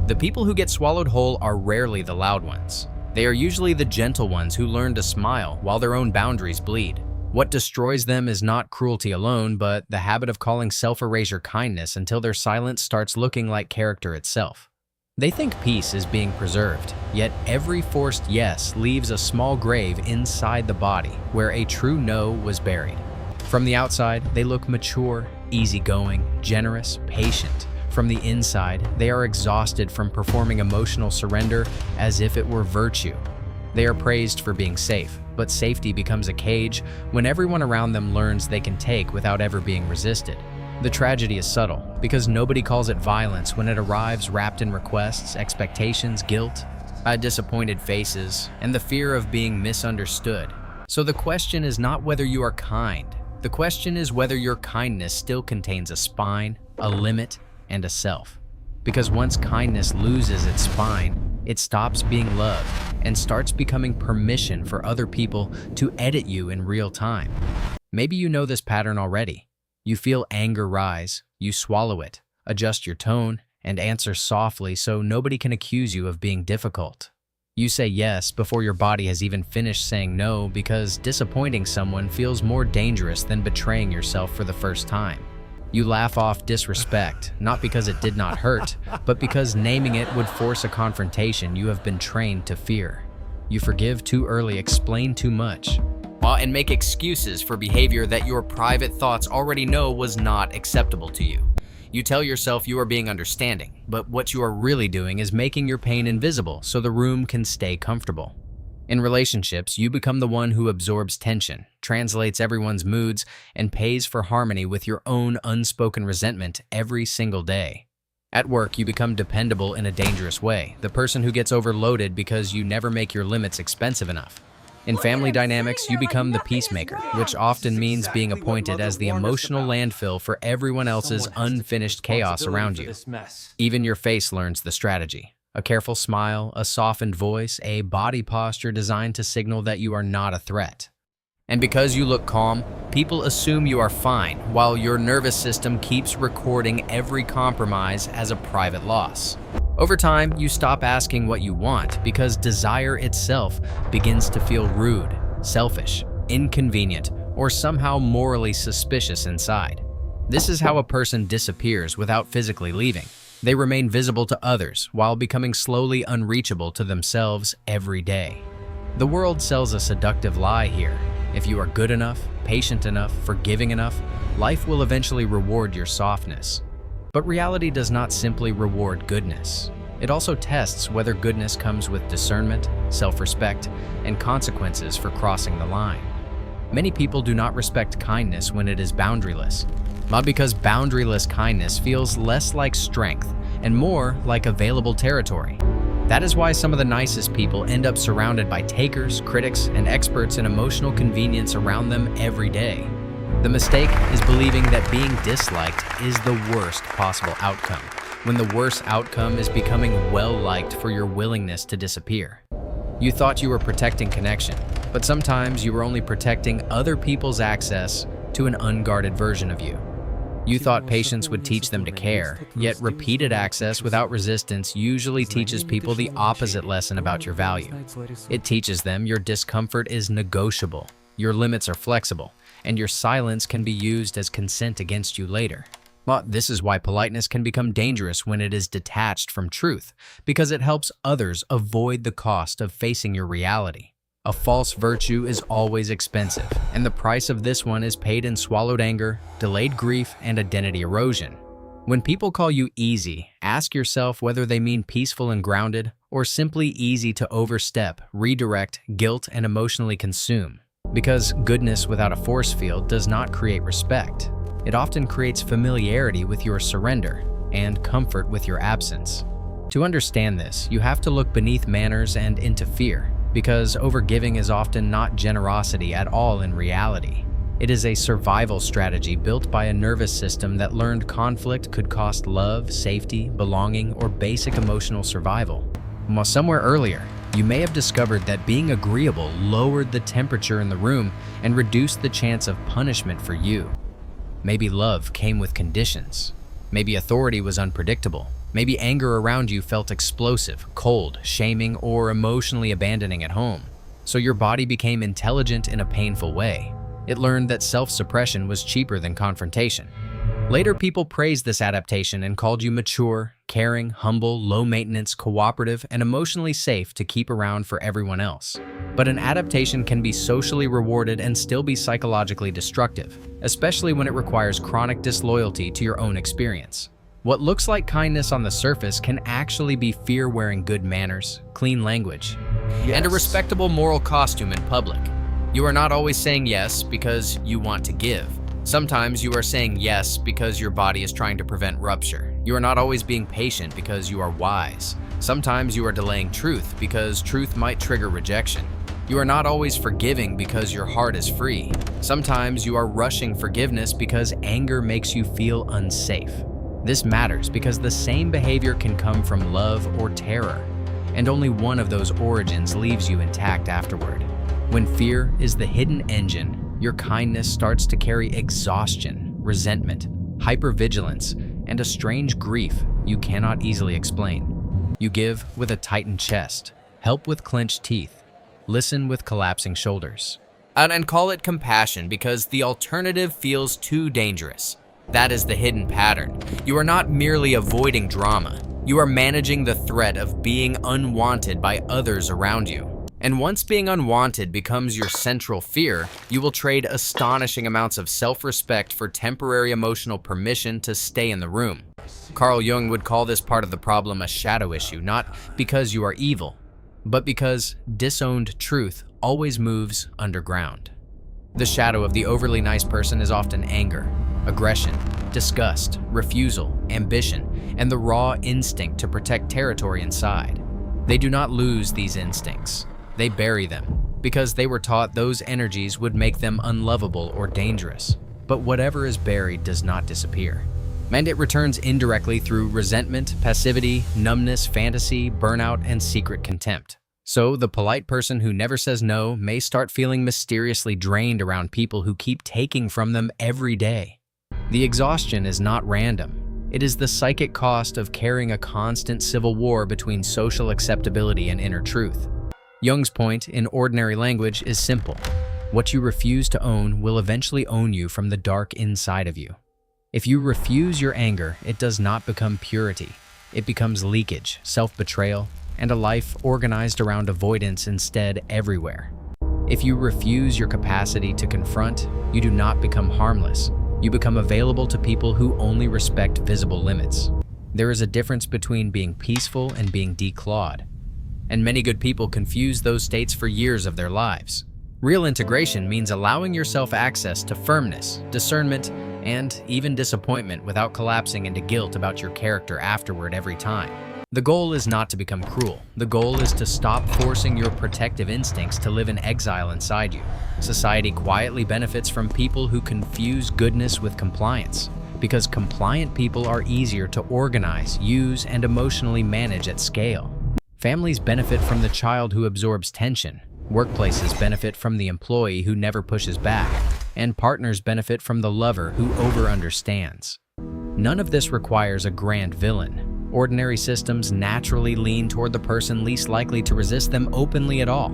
The people who get swallowed whole are rarely the loud ones. They are usually the gentle ones who learn to smile while their own boundaries bleed. What destroys them is not cruelty alone, but the habit of calling self-erasure kindness until their silence starts looking like character itself. They think peace is being preserved, yet every forced yes leaves a small grave inside the body where a true no was buried. From the outside, they look mature, easygoing, generous, patient. From the inside, they are exhausted from performing emotional surrender as if it were virtue. They are praised for being safe, but safety becomes a cage when everyone around them learns they can take without ever being resisted. The tragedy is subtle, because nobody calls it violence when it arrives wrapped in requests, expectations, guilt, disappointed faces, and the fear of being misunderstood. So the question is not whether you are kind. The question is whether your kindness still contains a spine, a limit, and a self. Because once kindness loses its spine, it stops being love and starts becoming permission for other people to edit you in real time. Maybe you know this pattern already. You feel anger rise, you swallow it, adjust your tone, and answer softly so nobody can accuse you of being difficult. You say yes before your body has even finished saying no because disappointing someone feels more dangerous than betraying yourself for the first time. You laugh off disrespect, not because it did not hurt, but because naming it would force a confrontation you have been trained to fear. You forgive too early, explain too much, and make excuses for behavior that your private thoughts already know was not acceptable to you. You tell yourself you are being understanding, but what you are really doing is making your pain invisible so the room can stay comfortable. In relationships, you become the one who absorbs tension, translates everyone's moods, and pays for harmony with your own unspoken resentment every single day. At work, you become dependable in a dangerous way, the person who gets overloaded because you never make your limits expensive enough. In family dynamics, you become the peacemaker, which often means being appointed as the emotional landfill for everyone else's unfinished chaos around you. Even your face learns the strategy. A careful smile, a softened voice, a body posture designed to signal that you are not a threat. And because you look calm, people assume you are fine, while your nervous system keeps recording every compromise as a private loss. Over time, you stop asking what you want because desire itself begins to feel rude, selfish, inconvenient, or somehow morally suspicious inside. This is how a person disappears without physically leaving. They remain visible to others while becoming slowly unreachable to themselves every day. The world sells a seductive lie here. If you are good enough, patient enough, forgiving enough, life will eventually reward your softness. But reality does not simply reward goodness. It also tests whether goodness comes with discernment, self-respect, and consequences for crossing the line. Many people do not respect kindness when it is boundaryless, not because boundaryless kindness feels less like strength and more like available territory. That is why some of the nicest people end up surrounded by takers, critics, and experts in emotional convenience around them every day. The mistake is believing that being disliked is the worst possible outcome, when the worst outcome is becoming well-liked for your willingness to disappear. You thought you were protecting connection, but sometimes you were only protecting other people's access to an unguarded version of you. You thought patience would teach them to care, yet repeated access without resistance usually teaches people the opposite lesson about your value. It teaches them your discomfort is negotiable, your limits are flexible, and your silence can be used as consent against you later. But this is why politeness can become dangerous when it is detached from truth, because it helps others avoid the cost of facing your reality. A false virtue is always expensive, and the price of this one is paid in swallowed anger, delayed grief, and identity erosion. When people call you easy, ask yourself whether they mean peaceful and grounded, or simply easy to overstep, redirect, guilt, and emotionally consume. Because goodness without a force field does not create respect. It often creates familiarity with your surrender and comfort with your absence. To understand this, you have to look beneath manners and into fear. Because overgiving is often not generosity at all in reality. It is a survival strategy built by a nervous system that learned conflict could cost love, safety, belonging, or basic emotional survival. While somewhere earlier, you may have discovered that being agreeable lowered the temperature in the room and reduced the chance of punishment for you. Maybe love came with conditions. Maybe authority was unpredictable. Maybe anger around you felt explosive, cold, shaming, or emotionally abandoning at home. So your body became intelligent in a painful way. It learned that self-suppression was cheaper than confrontation. Later, people praised this adaptation and called you mature, caring, humble, low-maintenance, cooperative, and emotionally safe to keep around for everyone else. But an adaptation can be socially rewarded and still be psychologically destructive, especially when it requires chronic disloyalty to your own experience. What looks like kindness on the surface can actually be fear wearing good manners, clean language, and a respectable moral costume in public. You are not always saying yes because you want to give. Sometimes you are saying yes because your body is trying to prevent rupture. You are not always being patient because you are wise. Sometimes you are delaying truth because truth might trigger rejection. You are not always forgiving because your heart is free. Sometimes you are rushing forgiveness because anger makes you feel unsafe. This matters because the same behavior can come from love or terror, and only one of those origins leaves you intact afterward. When fear is the hidden engine, your kindness starts to carry exhaustion, resentment, hypervigilance, and a strange grief you cannot easily explain. You give with a tightened chest, help with clenched teeth, listen with collapsing shoulders. And call it compassion because the alternative feels too dangerous. That is the hidden pattern. You are not merely avoiding drama. You are managing the threat of being unwanted by others around you. And once being unwanted becomes your central fear, you will trade astonishing amounts of self-respect for temporary emotional permission to stay in the room. Carl Jung would call this part of the problem a shadow issue, not because you are evil, but because disowned truth always moves underground. The shadow of the overly nice person is often anger, aggression, disgust, refusal, ambition, and the raw instinct to protect territory inside. They do not lose these instincts. They bury them because they were taught those energies would make them unlovable or dangerous. But whatever is buried does not disappear. And it returns indirectly through resentment, passivity, numbness, fantasy, burnout, and secret contempt. So the polite person who never says no may start feeling mysteriously drained around people who keep taking from them every day. The exhaustion is not random. It is the psychic cost of carrying a constant civil war between social acceptability and inner truth. Jung's point, in ordinary language, is simple. What you refuse to own will eventually own you from the dark inside of you. If you refuse your anger, it does not become purity. It becomes leakage, self-betrayal, and a life organized around avoidance instead everywhere. If you refuse your capacity to confront, you do not become harmless. You become available to people who only respect visible limits. There is a difference between being peaceful and being declawed, and many good people confuse those states for years of their lives. Real integration means allowing yourself access to firmness, discernment, and even disappointment without collapsing into guilt about your character afterward every time. The goal is not to become cruel. The goal is to stop forcing your protective instincts to live in exile inside you. Society quietly benefits from people who confuse goodness with compliance, because compliant people are easier to organize, use, and emotionally manage at scale. Families benefit from the child who absorbs tension. Workplaces benefit from the employee who never pushes back, and partners benefit from the lover who over-understands. None of this requires a grand villain. Ordinary systems naturally lean toward the person least likely to resist them openly at all.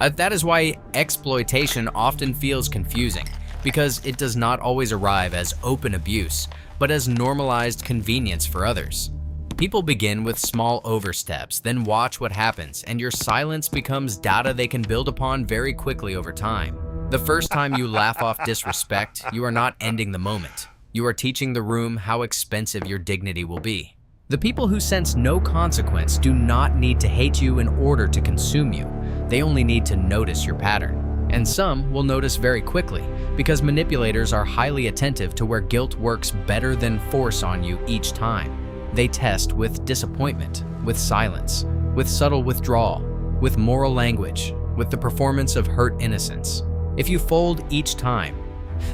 That is why exploitation often feels confusing, because it does not always arrive as open abuse, but as normalized convenience for others. People begin with small oversteps, then watch what happens, and your silence becomes data they can build upon very quickly over time. The first time you laugh off disrespect, you are not ending the moment. You are teaching the room how expensive your dignity will be. The people who sense no consequence do not need to hate you in order to consume you. They only need to notice your pattern. And some will notice very quickly, because manipulators are highly attentive to where guilt works better than force on you each time. They test with disappointment, with silence, with subtle withdrawal, with moral language, with the performance of hurt innocence. If you fold each time,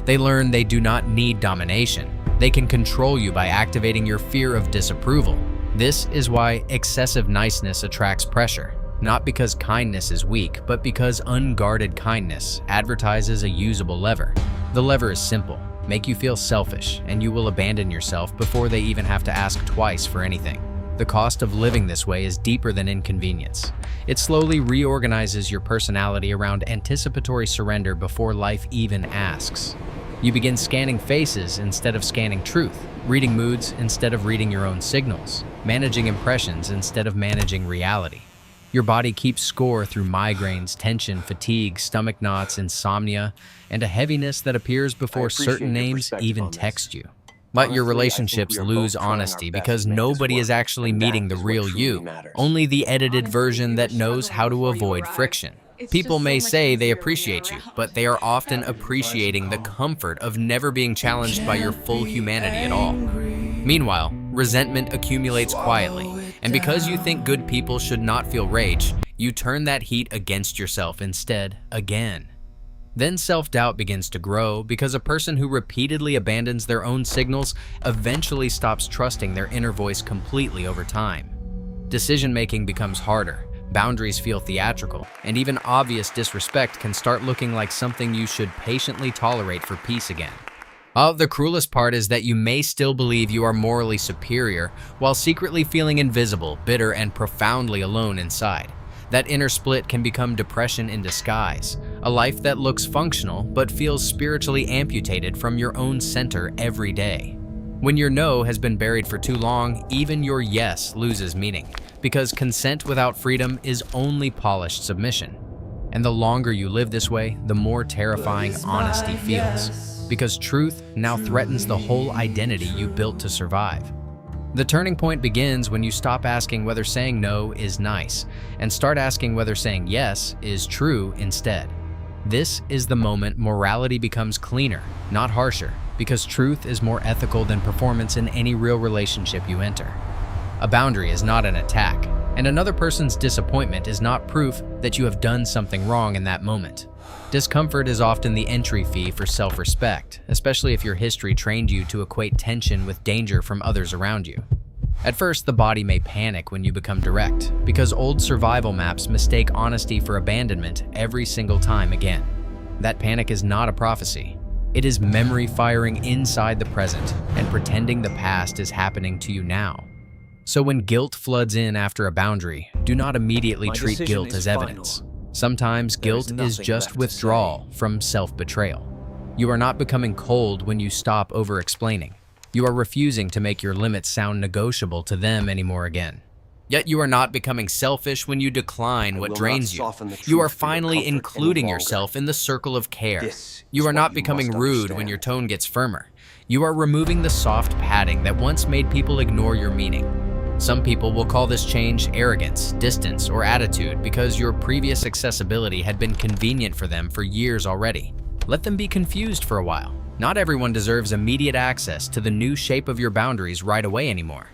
they learn they do not need domination. They can control you by activating your fear of disapproval. This is why excessive niceness attracts pressure, not because kindness is weak, but because unguarded kindness advertises a usable lever. The lever is simple. Make you feel selfish, and you will abandon yourself before they even have to ask twice for anything. the cost of living this way is deeper than inconvenience. It slowly reorganizes your personality around anticipatory surrender before life even asks. You begin scanning faces instead of scanning truth, reading moods instead of reading your own signals, managing impressions instead of managing reality. Your body keeps score through migraines, tension, fatigue, stomach knots, insomnia, and a heaviness that appears before certain names even text you. But your relationships lose honesty because nobody is actually meeting the real you, only the edited version that knows how to avoid friction. People may say they appreciate you, but they are often appreciating the comfort of never being challenged by your full humanity at all. Meanwhile, resentment accumulates quietly, and because you think good people should not feel rage, you turn that heat against yourself instead again. Then self-doubt begins to grow because a person who repeatedly abandons their own signals eventually stops trusting their inner voice completely over time. Decision-making becomes harder, boundaries feel theatrical, and even obvious disrespect can start looking like something you should patiently tolerate for peace again. The cruelest part is that you may still believe you are morally superior while secretly feeling invisible, bitter, and profoundly alone inside. That inner split can become depression in disguise, a life that looks functional but feels spiritually amputated from your own center every day. When your no has been buried for too long, even your yes loses meaning, because consent without freedom is only polished submission. And the longer you live this way, the more terrifying honesty feels, because truth now threatens the whole identity you built to survive. The turning point begins when you stop asking whether saying no is nice and start asking whether saying yes is true instead. This is the moment morality becomes cleaner, not harsher, because truth is more ethical than performance in any real relationship you enter. A boundary is not an attack, and another person's disappointment is not proof that you have done something wrong in that moment. Discomfort is often the entry fee for self-respect, especially if your history trained you to equate tension with danger from others around you. At first, the body may panic when you become direct, because old survival maps mistake honesty for abandonment every single time again. That panic is not a prophecy. It is memory firing inside the present and pretending the past is happening to you now. So when guilt floods in after a boundary, do not immediately treat guilt as evidence. Sometimes guilt is just withdrawal from self-betrayal. You are not becoming cold when you stop over-explaining. You are refusing to make your limits sound negotiable to them anymore again. Yet you are not becoming selfish when you decline what drains you. You are finally including yourself in the circle of care. You are not becoming rude when your tone gets firmer. You are removing the soft padding that once made people ignore your meaning. Some people will call this change arrogance, distance, or attitude because your previous accessibility had been convenient for them for years already. Let them be confused for a while. Not everyone deserves immediate access to the new shape of your boundaries right away anymore.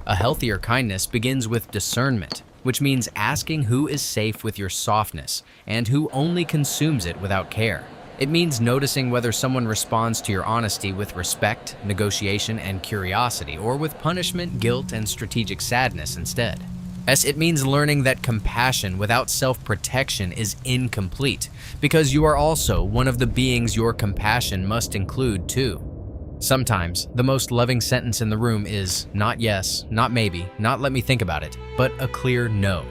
A healthier kindness begins with discernment, which means asking who is safe with your softness and who only consumes it without care. It means noticing whether someone responds to your honesty with respect, negotiation, and curiosity, or with punishment, guilt, and strategic sadness instead. It means learning that compassion without self-protection is incomplete, because you are also one of the beings your compassion must include too. Sometimes, the most loving sentence in the room is not yes, not maybe, not let me think about it, but a clear no.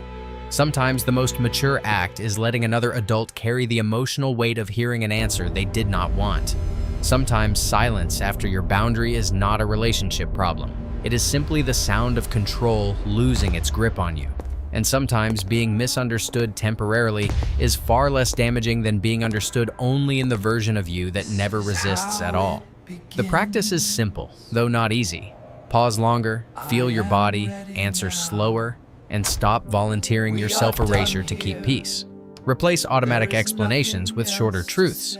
Sometimes the most mature act is letting another adult carry the emotional weight of hearing an answer they did not want. Sometimes silence after your boundary is not a relationship problem. It is simply the sound of control losing its grip on you. And sometimes being misunderstood temporarily is far less damaging than being understood only in the version of you that never resists at all. The practice is simple, though not easy. Pause longer, feel your body, answer slower, and stop volunteering your self-erasure to keep peace. Replace automatic explanations with shorter truths.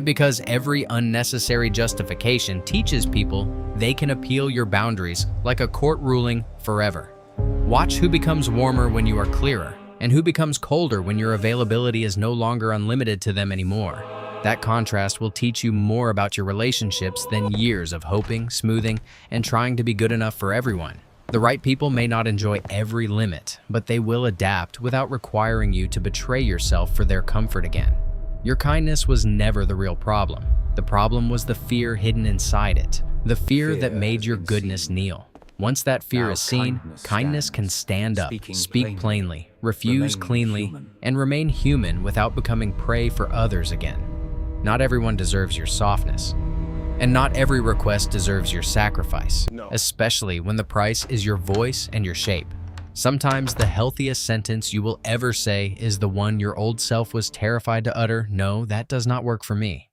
Because every unnecessary justification teaches people they can appeal your boundaries like a court ruling forever. Watch who becomes warmer when you are clearer, and who becomes colder when your availability is no longer unlimited to them anymore. That contrast will teach you more about your relationships than years of hoping, smoothing, and trying to be good enough for everyone. The right people may not enjoy every limit, but they will adapt without requiring you to betray yourself for their comfort again. Your kindness was never the real problem. The problem was the fear hidden inside it, the fear that made your goodness kneel. Once that fear Now is seen, kindness can stand up, speaking speak plainly, refuse remain cleanly, human. and remain human without becoming prey for others again. Not everyone deserves your softness. And not every request deserves your sacrifice, especially when the price is your voice and your shape. Sometimes the healthiest sentence you will ever say is the one your old self was terrified to utter: "No, that does not work for me."